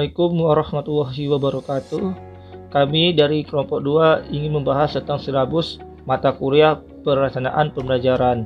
Assalamualaikum warahmatullahi wabarakatuh. Kami dari kelompok 2 ingin membahas tentang silabus mata kuliah perencanaan pembelajaran.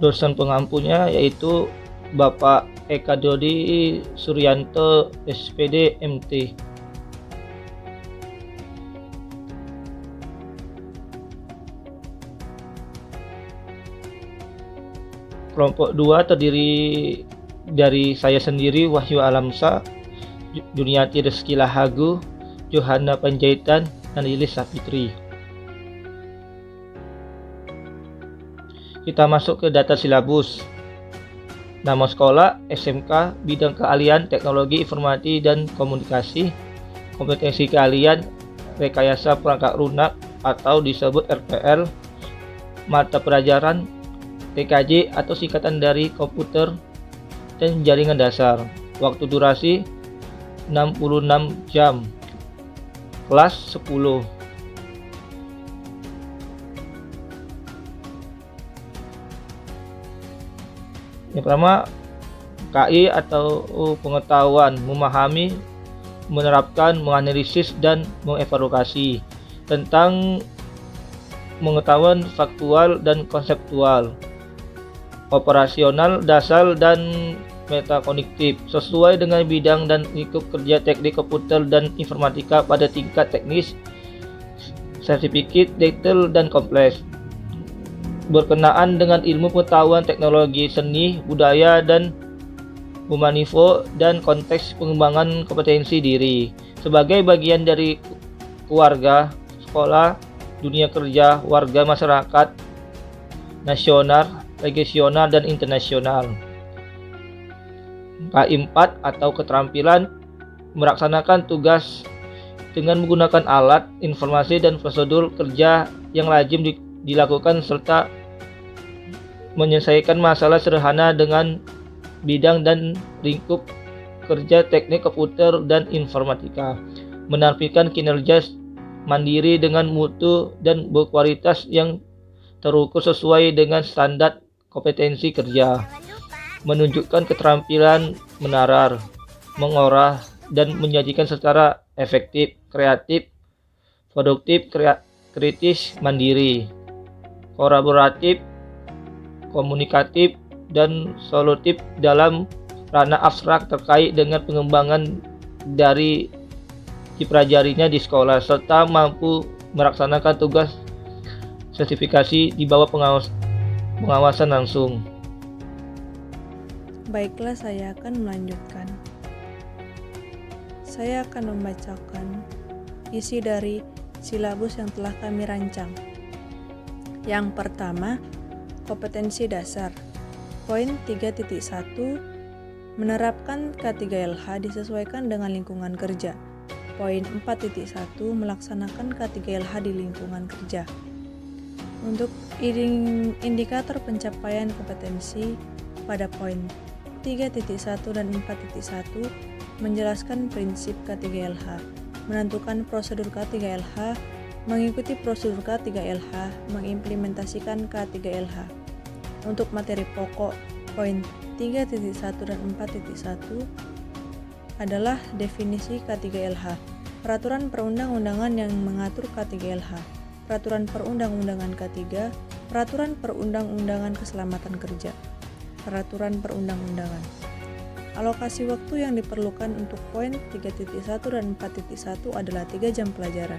Dosen pengampunya yaitu Bapak Eka Dodi Suryanto SPD MT. Kelompok 2 terdiri dari saya sendiri, Wahyu Alamsa, Juniati Reski Lahagu, Johanna Panjaitan, dan Lilis Sapitri. Kita masuk ke data silabus. Nama sekolah SMK bidang keahlian teknologi informasi dan komunikasi. Kompetensi keahlian rekayasa perangkat lunak atau disebut RPL. Mata pelajaran TKJ atau singkatan dari komputer dan jaringan dasar. Waktu durasi 66 jam. Kelas 10. Yang pertama, KI atau pengetahuan, memahami, menerapkan, menganalisis, dan mengevaluasi tentang pengetahuan faktual dan konseptual, operasional, dasar, dan metakognitif sesuai dengan bidang dan lingkup kerja teknik komputer dan informatika pada tingkat teknis, sertifikat, detail, dan kompleks. Berkenaan dengan ilmu pengetahuan teknologi, seni, budaya, dan humanifo dan konteks pengembangan kompetensi diri sebagai bagian dari keluarga, sekolah, dunia kerja, warga masyarakat, nasional, regional, dan internasional. K4 atau keterampilan melaksanakan tugas dengan menggunakan alat, informasi, dan prosedur kerja yang lazim dilakukan serta menyelesaikan masalah sederhana dengan bidang dan lingkup kerja teknik komputer dan informatika, menampilkan kinerja mandiri dengan mutu dan berkualitas yang terukur sesuai dengan standar kompetensi kerja, menunjukkan keterampilan menarar, mengolah, dan menyajikan secara efektif, kreatif, produktif, kritis, mandiri, kolaboratif, komunikatif, dan solutif dalam ranah abstrak terkait dengan pengembangan dari dipelajarinya di sekolah, serta mampu melaksanakan tugas sertifikasi di bawah pengawasan langsung. Baiklah, saya akan melanjutkan. Saya akan membacakan isi dari silabus yang telah kami rancang. Yang pertama, kompetensi dasar. Poin 3.1, menerapkan K3LH disesuaikan dengan lingkungan kerja. Poin 4.1, melaksanakan K3LH di lingkungan kerja. Untuk indikator pencapaian kompetensi pada poin 3.1 dan 4.1 menjelaskan prinsip K3LH, menentukan prosedur K3LH, mengikuti prosedur K3LH, mengimplementasikan K3LH. Untuk materi pokok poin 3.1 dan 4.1 adalah definisi K3LH, peraturan perundang-undangan yang mengatur K3LH, peraturan perundang-undangan K3, peraturan perundang-undangan keselamatan kerja, peraturan perundang-undangan. Alokasi waktu yang diperlukan untuk poin 3.1 dan 4.1 adalah 3 jam pelajaran.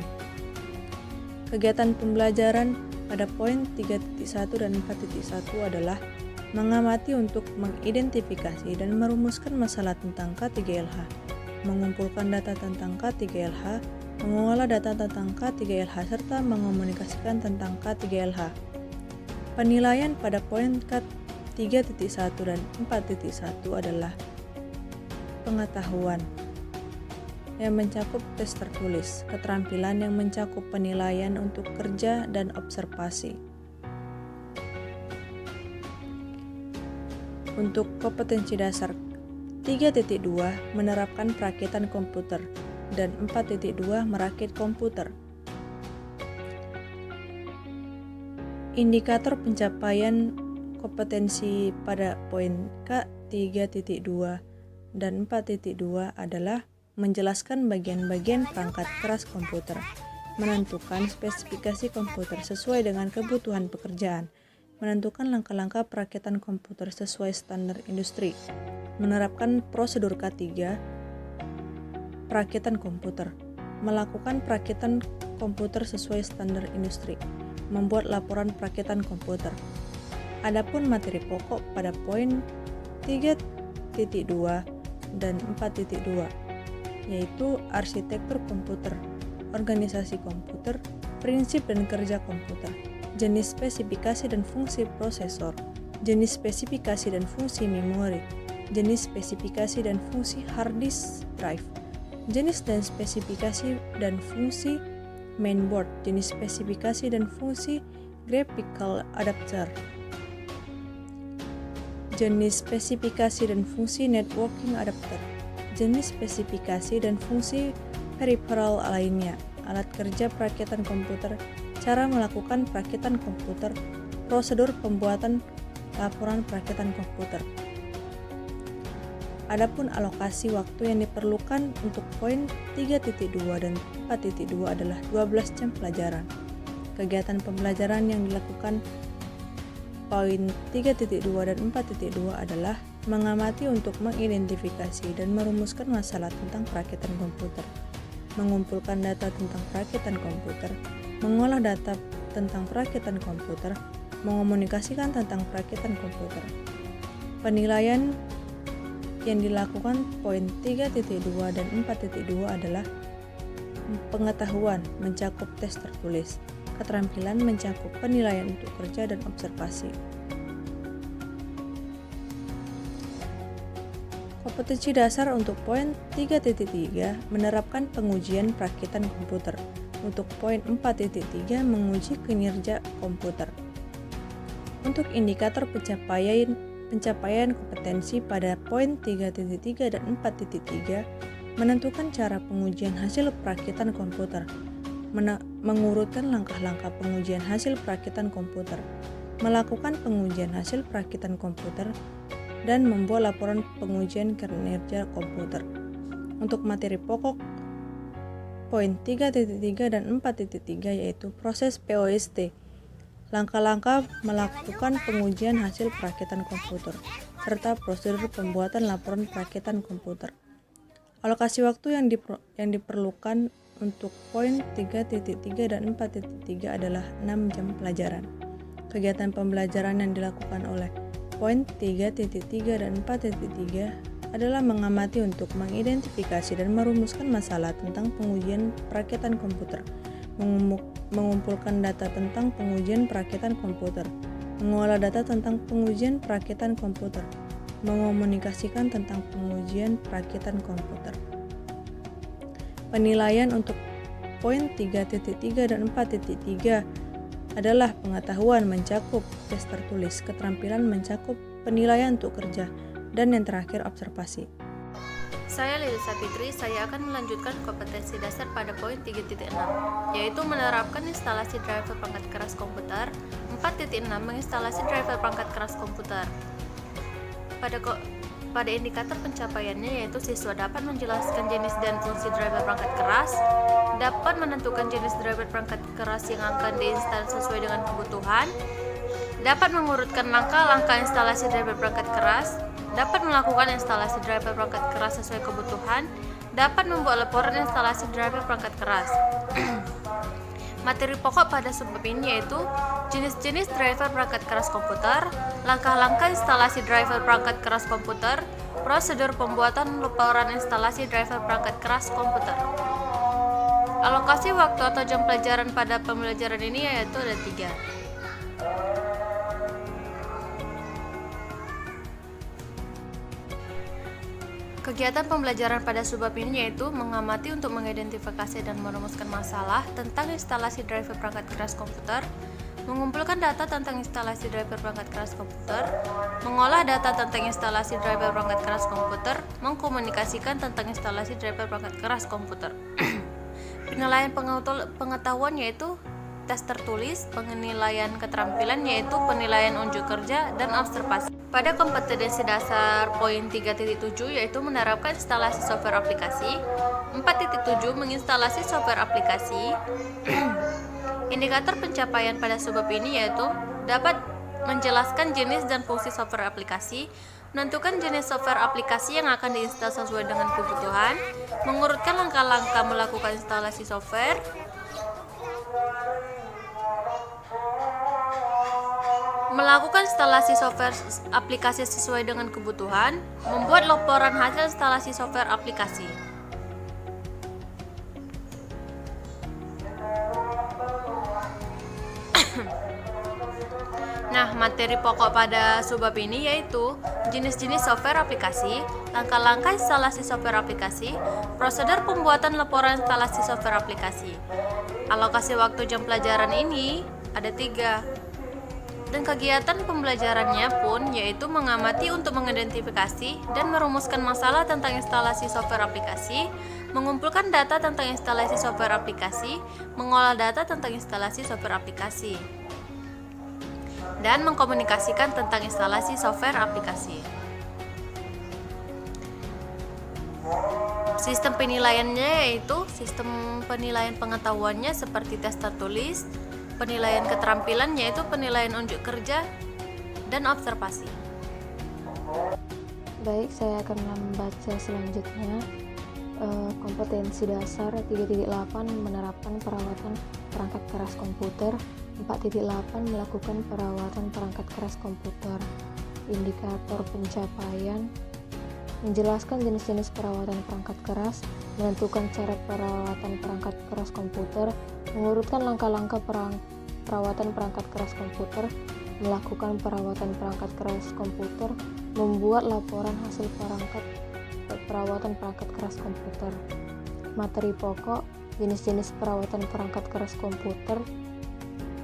Kegiatan pembelajaran pada poin 3.1 dan 4.1 adalah mengamati untuk mengidentifikasi dan merumuskan masalah tentang K3LH, mengumpulkan data tentang K3LH, mengolah data tentang K3LH, serta mengomunikasikan tentang K3LH. Penilaian pada poin K3.1 dan 4.1 adalah pengetahuan yang mencakup tes tertulis, keterampilan yang mencakup penilaian untuk kerja dan observasi. Untuk kompetensi dasar 3.2, menerapkan perakitan komputer, dan 4.2, merakit komputer. Indikator pencapaian kompetensi pada poin K3 3.2 dan 4.2 adalah menjelaskan bagian-bagian perangkat keras komputer, menentukan spesifikasi komputer sesuai dengan kebutuhan pekerjaan, menentukan langkah-langkah perakitan komputer sesuai standar industri, menerapkan prosedur K3, perakitan komputer, melakukan perakitan komputer sesuai standar industri, membuat laporan perakitan komputer. Adapun materi pokok pada poin 3.2 dan 4.2 yaitu arsitektur komputer, organisasi komputer, prinsip dan kerja komputer, jenis spesifikasi dan fungsi prosesor, jenis spesifikasi dan fungsi memori, jenis spesifikasi dan fungsi hard disk drive, jenis dan spesifikasi dan fungsi mainboard, jenis spesifikasi dan fungsi graphical adapter, jenis spesifikasi dan fungsi networking adapter, jenis spesifikasi dan fungsi peripheral lainnya, alat kerja perakitan komputer, cara melakukan perakitan komputer, prosedur pembuatan laporan perakitan komputer. Adapun alokasi waktu yang diperlukan untuk poin 3.2 dan 4.2 adalah 12 jam pelajaran. Kegiatan pembelajaran yang dilakukan poin 3.2 dan 4.2 adalah mengamati untuk mengidentifikasi dan merumuskan masalah tentang perakitan komputer, mengumpulkan data tentang perakitan komputer, mengolah data tentang perakitan komputer, mengomunikasikan tentang perakitan komputer. Penilaian yang dilakukan poin 3.2 dan 4.2 adalah pengetahuan mencakup tes tertulis, keterampilan mencakup penilaian untuk kerja dan observasi. Kompetensi dasar untuk poin 3.3 menerapkan pengujian perakitan komputer. Untuk poin 4.3 menguji kinerja komputer. Untuk indikator pencapaian kompetensi pada poin 3.3 dan 4.3 menentukan cara pengujian hasil perakitan komputer, mengurutkan langkah-langkah pengujian hasil perakitan komputer, melakukan pengujian hasil perakitan komputer, dan membuat laporan pengujian kinerja komputer. Untuk materi pokok poin 3.3 dan 4.3 yaitu proses POST, langkah-langkah melakukan pengujian hasil perakitan komputer, serta prosedur pembuatan laporan perakitan komputer. Alokasi waktu yang diperlukan untuk poin 3.3 dan 4.3 adalah 6 jam pelajaran. Kegiatan pembelajaran yang dilakukan oleh poin 3.3 dan 4.3 adalah mengamati untuk mengidentifikasi dan merumuskan masalah tentang pengujian perakitan komputer, mengumpulkan data tentang pengujian perakitan komputer, mengolah data tentang pengujian perakitan komputer, mengomunikasikan tentang pengujian perakitan komputer. Penilaian untuk poin 3.3 dan 4.3 adalah pengetahuan mencakup tes tertulis, keterampilan mencakup penilaian untuk kerja, dan yang terakhir observasi. Saya Lilisa Fitri, saya akan melanjutkan kompetensi dasar pada poin 3.6, yaitu menerapkan instalasi driver perangkat keras komputer. 4.6 menginstalasi driver perangkat keras komputer. Pada indikator pencapaiannya yaitu siswa dapat menjelaskan jenis dan fungsi driver perangkat keras, dapat menentukan jenis driver perangkat keras yang akan diinstal sesuai dengan kebutuhan, dapat mengurutkan langkah-langkah instalasi driver perangkat keras, dapat melakukan instalasi driver perangkat keras sesuai kebutuhan, dapat membuat laporan instalasi driver perangkat keras. Materi pokok pada subbab ini yaitu jenis-jenis driver perangkat keras komputer, langkah-langkah instalasi driver perangkat keras komputer, prosedur pembuatan laporan instalasi driver perangkat keras komputer. Alokasi waktu atau jam pelajaran pada pembelajaran ini yaitu ada 3. Kegiatan pembelajaran pada subbab ini yaitu mengamati untuk mengidentifikasi dan merumuskan masalah tentang instalasi driver perangkat keras komputer, mengumpulkan data tentang instalasi driver perangkat keras komputer, mengolah data tentang instalasi driver perangkat keras komputer, mengkomunikasikan tentang instalasi driver perangkat keras komputer. Penilaian pengetahuan yaitu tes tertulis, penilaian keterampilan yaitu penilaian unjuk kerja, dan observasi. pada kompetensi dasar poin 3.7 yaitu menerapkan instalasi software aplikasi. 4.7 menginstalasi software aplikasi. Indikator pencapaian pada subbab ini yaitu dapat menjelaskan jenis dan fungsi software aplikasi, menentukan jenis software aplikasi yang akan diinstal sesuai dengan kebutuhan, mengurutkan langkah-langkah melakukan instalasi software, melakukan instalasi software aplikasi sesuai dengan kebutuhan, membuat laporan hasil instalasi software aplikasi. Nah, materi pokok pada subbab ini yaitu jenis-jenis software aplikasi, langkah-langkah instalasi software aplikasi, prosedur pembuatan laporan instalasi software aplikasi. Alokasi waktu jam pelajaran ini ada 3. Dan kegiatan pembelajarannya pun yaitu mengamati untuk mengidentifikasi dan merumuskan masalah tentang instalasi software aplikasi, mengumpulkan data tentang instalasi software aplikasi, mengolah data tentang instalasi software aplikasi, dan mengkomunikasikan tentang instalasi software aplikasi. Sistem penilaiannya yaitu sistem penilaian pengetahuannya seperti tes tertulis, penilaian keterampilan yaitu penilaian unjuk kerja, dan observasi. Baik, saya akan membaca selanjutnya. Kompetensi dasar 3.8 menerapkan perawatan perangkat keras komputer. 4.8 melakukan perawatan perangkat keras komputer. Indikator pencapaian menjelaskan jenis-jenis perawatan perangkat keras, menentukan cara perawatan perangkat keras komputer, mengurutkan langkah-langkah perawatan perangkat keras komputer, melakukan perawatan perangkat keras komputer, membuat laporan hasil perawatan perangkat keras komputer. Materi pokok, jenis-jenis perawatan perangkat keras komputer,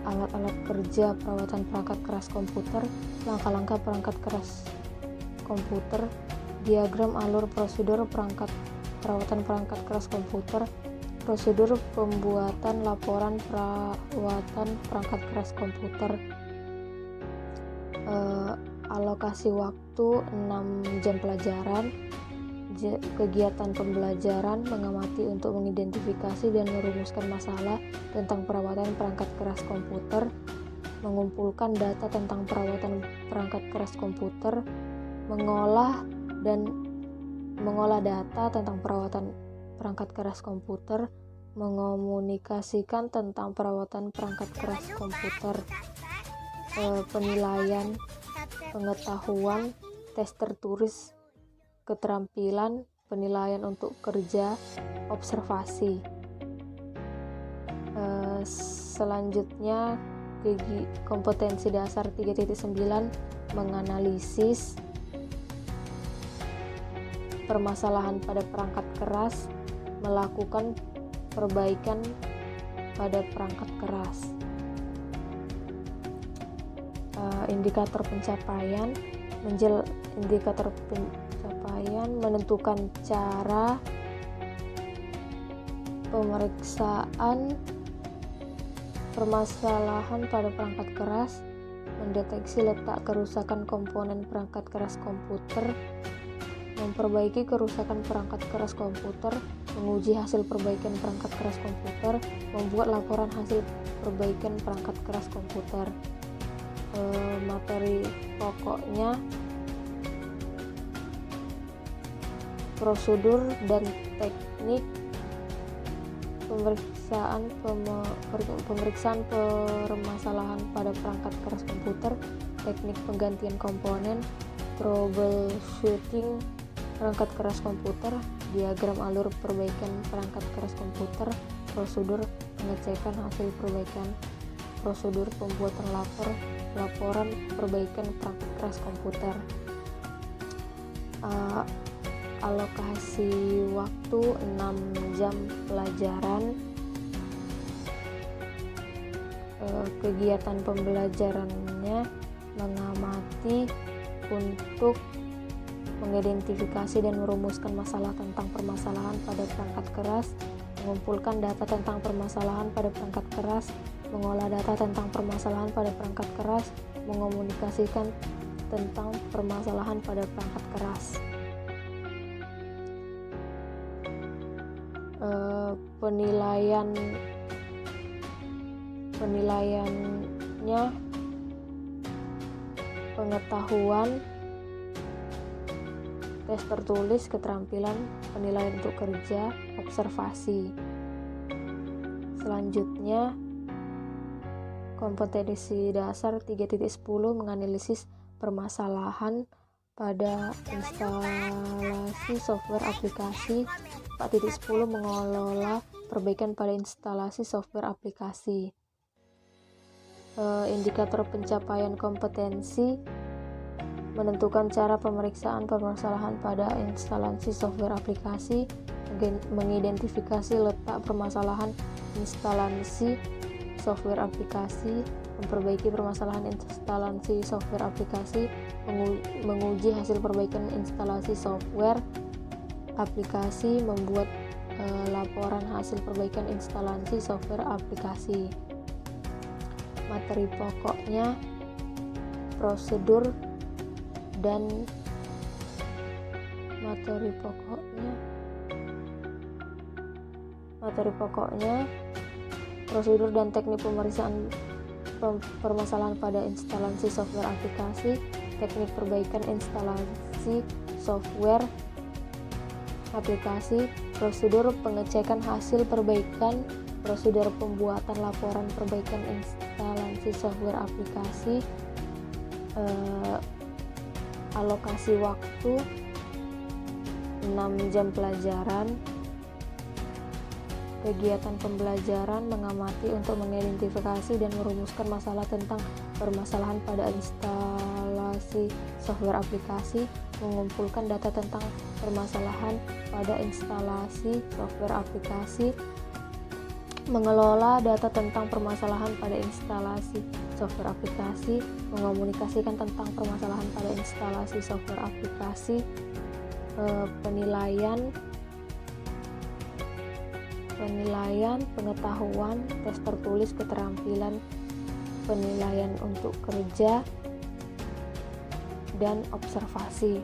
alat-alat kerja perawatan perangkat keras komputer, langkah-langkah perangkat keras komputer, diagram alur prosedur perawatan perangkat keras komputer, prosedur pembuatan laporan perawatan perangkat keras komputer, alokasi waktu 6 jam pelajaran, kegiatan pembelajaran mengamati untuk mengidentifikasi dan merumuskan masalah tentang perawatan perangkat keras komputer, mengumpulkan data tentang perawatan perangkat keras komputer, mengolah data tentang perawatan perangkat keras komputer, mengomunikasikan tentang perawatan perangkat keras komputer, penilaian pengetahuan, tes tertulis keterampilan, penilaian untuk kerja, observasi. Selanjutnya kompetensi dasar 3.9 menganalisis permasalahan pada perangkat keras, melakukan perbaikan pada perangkat keras. Indikator pencapaian menentukan cara pemeriksaan permasalahan pada perangkat keras, mendeteksi letak kerusakan komponen perangkat keras komputer, memperbaiki kerusakan perangkat keras komputer, menguji hasil perbaikan perangkat keras komputer, membuat laporan hasil perbaikan perangkat keras komputer. Materi pokoknya prosedur dan teknik pemeriksaan permasalahan pada perangkat keras komputer, teknik penggantian komponen, troubleshooting perangkat keras komputer, diagram alur perbaikan perangkat keras komputer, prosedur pengecekan hasil perbaikan, prosedur pembuatan laporan perbaikan perangkat keras komputer. Alokasi waktu 6 jam pelajaran. Kegiatan pembelajarannya mengamati untuk mengidentifikasi dan merumuskan masalah tentang permasalahan pada perangkat keras, mengumpulkan data tentang permasalahan pada perangkat keras, mengolah data tentang permasalahan pada perangkat keras, mengomunikasikan tentang permasalahan pada perangkat keras. Penilaiannya pengetahuan, tes tertulis, keterampilan, penilaian untuk kerja, observasi. Selanjutnya, kompetensi dasar 3.10 menganalisis permasalahan pada instalasi software aplikasi. 4.10 mengelola perbaikan pada instalasi software aplikasi. Indikator pencapaian kompetensi menentukan cara pemeriksaan permasalahan pada instalasi software aplikasi, mengidentifikasi letak permasalahan instalasi software aplikasi, memperbaiki permasalahan instalasi software aplikasi, menguji hasil perbaikan instalasi software aplikasi, membuat laporan hasil perbaikan instalasi software aplikasi. Materi pokoknya, prosedur dan materi pokoknya, prosedur dan teknik pemeriksaan permasalahan pada instalasi software aplikasi, teknik perbaikan instalasi software aplikasi, prosedur pengecekan hasil perbaikan, prosedur pembuatan laporan perbaikan instalasi software aplikasi, alokasi waktu 6 jam pelajaran, kegiatan pembelajaran, mengamati untuk mengidentifikasi dan merumuskan masalah tentang permasalahan pada instalasi software aplikasi, mengumpulkan data tentang permasalahan pada instalasi software aplikasi, mengelola data tentang permasalahan pada instalasi software aplikasi, mengomunikasikan tentang permasalahan pada instalasi software aplikasi, penilaian, pengetahuan, tes tertulis, keterampilan, penilaian untuk kerja, dan observasi.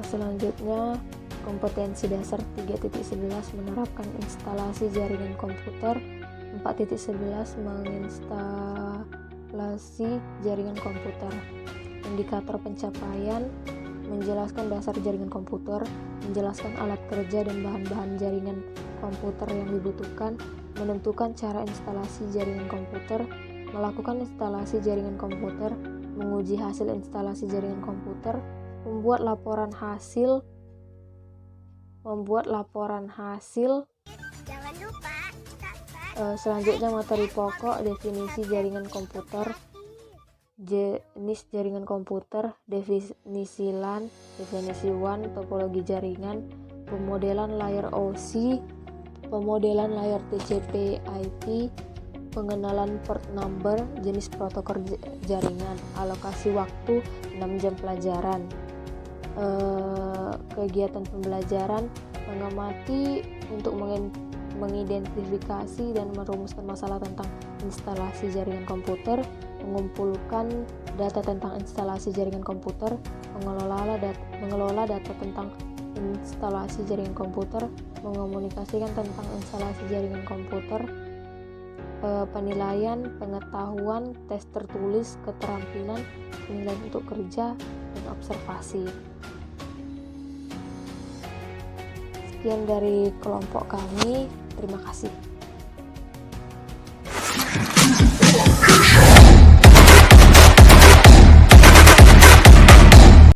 Selanjutnya, kompetensi dasar 3.11 menerapkan instalasi jaringan komputer. 4.11 menginstalasi jaringan komputer. Indikator pencapaian menjelaskan dasar jaringan komputer, menjelaskan alat kerja dan bahan-bahan jaringan komputer yang dibutuhkan, menentukan cara instalasi jaringan komputer, melakukan instalasi jaringan komputer, menguji hasil instalasi jaringan komputer, membuat laporan hasil. Jangan lupa Selanjutnya materi pokok, definisi jaringan komputer, jenis jaringan komputer, definisi LAN, definisi WAN, topologi jaringan, pemodelan layar OSI, pemodelan layar TCP/IP, pengenalan port number, jenis protokol jaringan, alokasi waktu 6 jam pelajaran. Kegiatan pembelajaran, mengamati untuk mengidentifikasi dan merumuskan masalah tentang instalasi jaringan komputer, mengumpulkan data tentang instalasi jaringan komputer, mengelola data tentang instalasi jaringan komputer, mengomunikasikan tentang instalasi jaringan komputer, penilaian, pengetahuan, tes tertulis, keterampilan, penilaian untuk kerja, dan observasi. Sekian dari kelompok kami. Terima kasih.